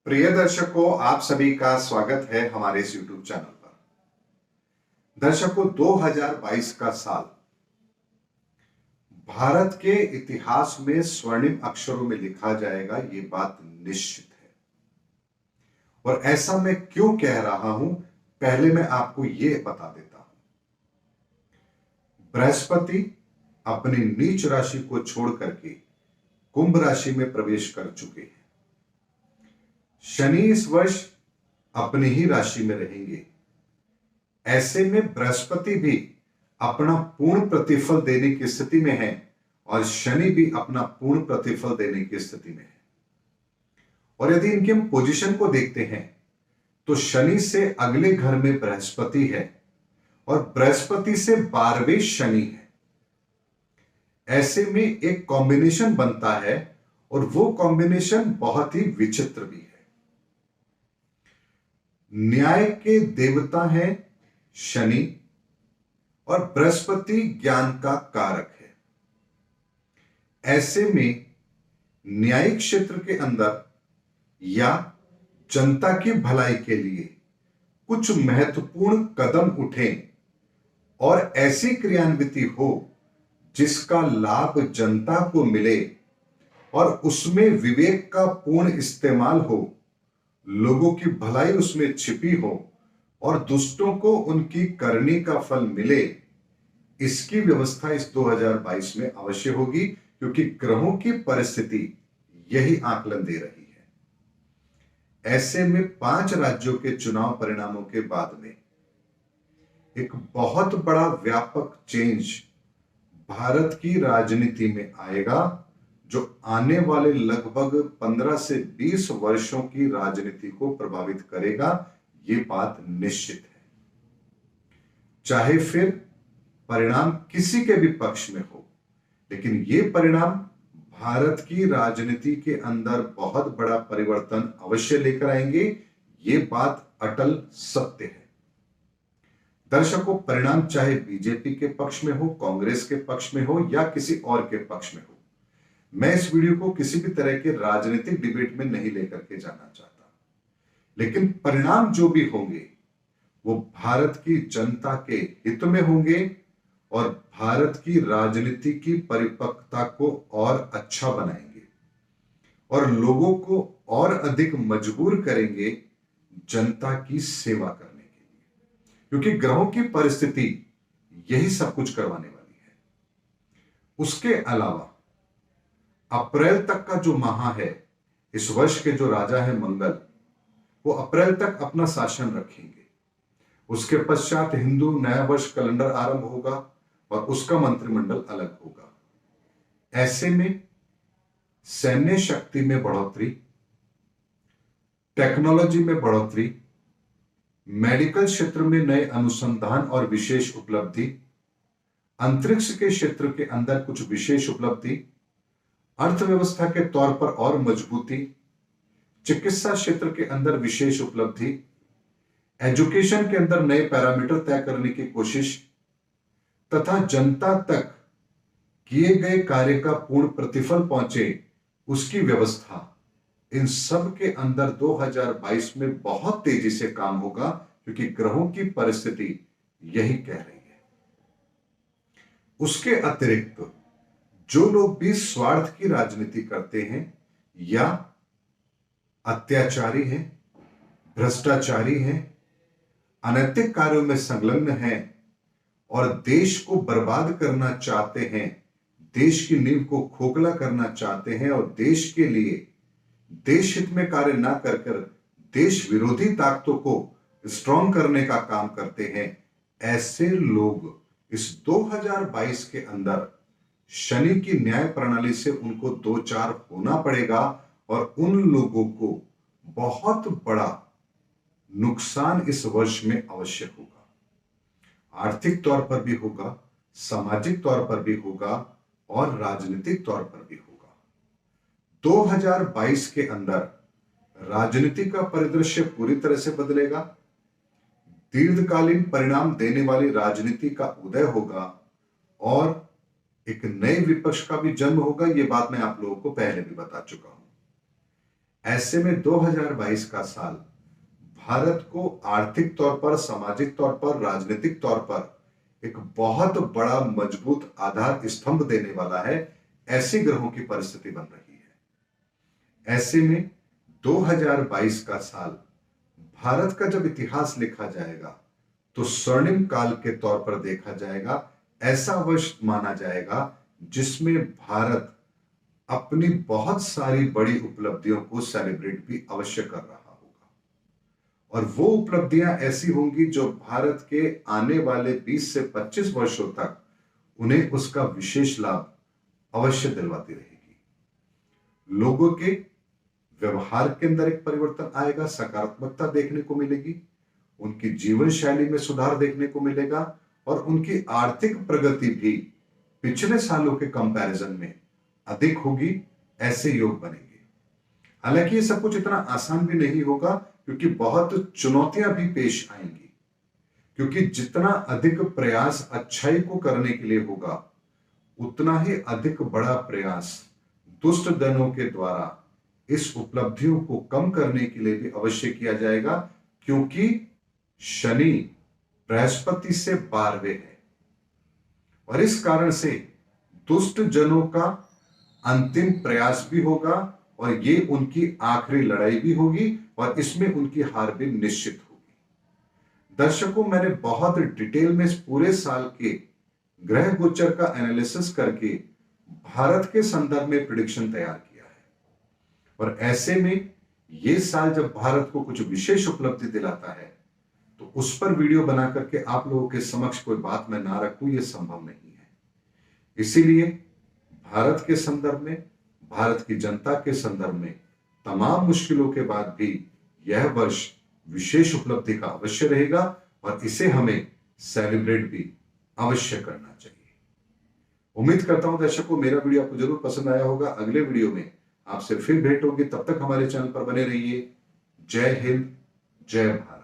प्रिय दर्शकों, आप सभी का स्वागत है हमारे इस YouTube चैनल पर। दर्शकों, 2022 का साल भारत के इतिहास में स्वर्णिम अक्षरों में लिखा जाएगा, ये बात निश्चित है। और ऐसा मैं क्यों कह रहा हूं, पहले मैं आपको यह बता देता हूं। बृहस्पति अपनी नीच राशि को छोड़ करके कुंभ राशि में प्रवेश कर चुके हैं। शनि इस वर्ष अपनी ही राशि में रहेंगे। ऐसे में बृहस्पति भी अपना पूर्ण प्रतिफल देने की स्थिति में है और शनि भी अपना पूर्ण प्रतिफल देने की स्थिति में है। और यदि इनके हम पोजीशन को देखते हैं तो शनि से अगले घर में बृहस्पति है और बृहस्पति से 12वें शनि है। ऐसे में एक कॉम्बिनेशन बनता है और वो कॉम्बिनेशन बहुत ही विचित्र भी है। न्याय के देवता हैं शनि और बृहस्पति ज्ञान का कारक है। ऐसे में न्यायिक क्षेत्र के अंदर या जनता की भलाई के लिए कुछ महत्वपूर्ण कदम उठें और ऐसी क्रियान्विति हो जिसका लाभ जनता को मिले और उसमें विवेक का पूर्ण इस्तेमाल हो, लोगों की भलाई उसमें छिपी हो और दुष्टों को उनकी करनी का फल मिले, इसकी व्यवस्था इस 2022 में अवश्य होगी, क्योंकि ग्रहों की परिस्थिति यही आकलन दे रही है। ऐसे में 5 राज्यों के चुनाव परिणामों के बाद में एक बहुत बड़ा व्यापक चेंज भारत की राजनीति में आएगा, जो आने वाले लगभग 15 से 20 वर्षों की राजनीति को प्रभावित करेगा। ये बात निश्चित है। चाहे फिर परिणाम किसी के भी पक्ष में हो, लेकिन ये परिणाम भारत की राजनीति के अंदर बहुत बड़ा परिवर्तन अवश्य लेकर आएंगे। ये बात अटल सत्य है। दर्शकों, परिणाम चाहे बीजेपी के पक्ष में हो, कांग्रेस के पक्ष में हो या किसी और के पक्ष में हो, मैं इस वीडियो को किसी भी तरह के राजनीतिक डिबेट में नहीं लेकर के जाना चाहता, लेकिन परिणाम जो भी होंगे वो भारत की जनता के हित में होंगे और भारत की राजनीति की परिपक्वता को और अच्छा बनाएंगे और लोगों को और अधिक मजबूर करेंगे जनता की सेवा करने के लिए, क्योंकि ग्रहों की परिस्थिति यही सब कुछ करवाने वाली है। उसके अलावा अप्रैल तक का जो माह है, इस वर्ष के जो राजा है मंगल, वो अप्रैल तक अपना शासन रखेंगे। उसके पश्चात हिंदू नया वर्ष कैलेंडर आरंभ होगा और उसका मंत्रिमंडल अलग होगा। ऐसे में सैन्य शक्ति में बढ़ोतरी, टेक्नोलॉजी में बढ़ोतरी, मेडिकल क्षेत्र में नए अनुसंधान और विशेष उपलब्धि, अंतरिक्ष के क्षेत्र के अंदर कुछ विशेष उपलब्धि, अर्थव्यवस्था के तौर पर और मजबूती, चिकित्सा क्षेत्र के अंदर विशेष उपलब्धि, एजुकेशन के अंदर नए पैरामीटर तय करने की कोशिश तथा जनता तक किए गए कार्य का पूर्ण प्रतिफल पहुंचे, उसकी व्यवस्था, इन सब के अंदर 2022 में बहुत तेजी से काम होगा, क्योंकि ग्रहों की परिस्थिति यही कह रही है। उसके अतिरिक्त जो लोग भी स्वार्थ की राजनीति करते हैं या अत्याचारी हैं, भ्रष्टाचारी हैं, अनैतिक कार्यों में संलग्न हैं और देश को बर्बाद करना चाहते हैं, देश की नींव को खोखला करना चाहते हैं और देश के लिए देश हित में कार्य ना कर कर देश विरोधी ताकतों को स्ट्रॉन्ग करने का काम करते हैं, ऐसे लोग इस 2022 के अंदर शनि की न्याय प्रणाली से उनको दो चार होना पड़ेगा और उन लोगों को बहुत बड़ा नुकसान इस वर्ष में अवश्य होगा। आर्थिक तौर पर भी होगा, सामाजिक तौर पर भी होगा और राजनीतिक तौर पर भी होगा। 2022 के अंदर राजनीति का परिदृश्य पूरी तरह से बदलेगा। दीर्घकालीन परिणाम देने वाली राजनीति का उदय होगा और एक नए विपक्ष का भी जन्म होगा। यह बात मैं आप लोगों को पहले भी बता चुका हूं। ऐसे में 2022 का साल भारत को आर्थिक तौर पर, सामाजिक तौर पर, राजनीतिक तौर पर एक बहुत बड़ा मजबूत आधार स्तंभ देने वाला है। ऐसे ग्रहों की परिस्थिति बन रही है। ऐसे में 2022 का साल भारत का जब इतिहास लिखा जाएगा तो स्वर्णिम काल के तौर पर देखा जाएगा। ऐसा वर्ष माना जाएगा जिसमें भारत अपनी बहुत सारी बड़ी उपलब्धियों को सेलिब्रेट भी अवश्य कर रहा होगा, और वो उपलब्धियां ऐसी होंगी जो भारत के आने वाले 20 से 25 वर्षों तक उन्हें उसका विशेष लाभ अवश्य दिलवाती रहेगी। लोगों के व्यवहार के अंदर एक परिवर्तन आएगा, सकारात्मकता देखने को मिलेगी, उनकी जीवन शैली में सुधार देखने को मिलेगा, और उनकी आर्थिक प्रगति भी पिछले सालों के कंपैरिजन में अधिक होगी। ऐसे योग बनेंगे। हालांकि ये सब कुछ इतना आसान भी नहीं होगा, क्योंकि बहुत चुनौतियां भी पेश आएंगी, क्योंकि जितना अधिक प्रयास अच्छाई को करने के लिए होगा, उतना ही अधिक बड़ा प्रयास दुष्ट दनों के द्वारा इस उपलब्धियों को कम करने के लिए भी अवश्य किया जाएगा, क्योंकि शनि बृहस्पति से 12वें है, और इस कारण से दुष्ट जनों का अंतिम प्रयास भी होगा, और ये उनकी आखिरी लड़ाई भी होगी, और इसमें उनकी हार भी निश्चित होगी। दर्शकों, मैंने बहुत डिटेल में इस पूरे साल के ग्रह गोचर का एनालिसिस करके भारत के संदर्भ में प्रिडिक्शन तैयार किया है, और ऐसे में ये साल जब भारत को कुछ विशेष उपलब्धि दिलाता है तो उस पर वीडियो बना करके आप लोगों के समक्ष कोई बात मैं ना रखूं, यह संभव नहीं है। इसीलिए भारत के संदर्भ में, भारत की जनता के संदर्भ में तमाम मुश्किलों के बाद भी यह वर्ष विशेष उपलब्धि का अवश्य रहेगा, और इसे हमें सेलिब्रेट भी अवश्य करना चाहिए। उम्मीद करता हूं दर्शकों, मेरा वीडियो आपको जरूर पसंद आया होगा। अगले वीडियो में आपसे फिर भेंट होगी, तब तक हमारे चैनल पर बने रहिए। जय हिंद, जय भारत।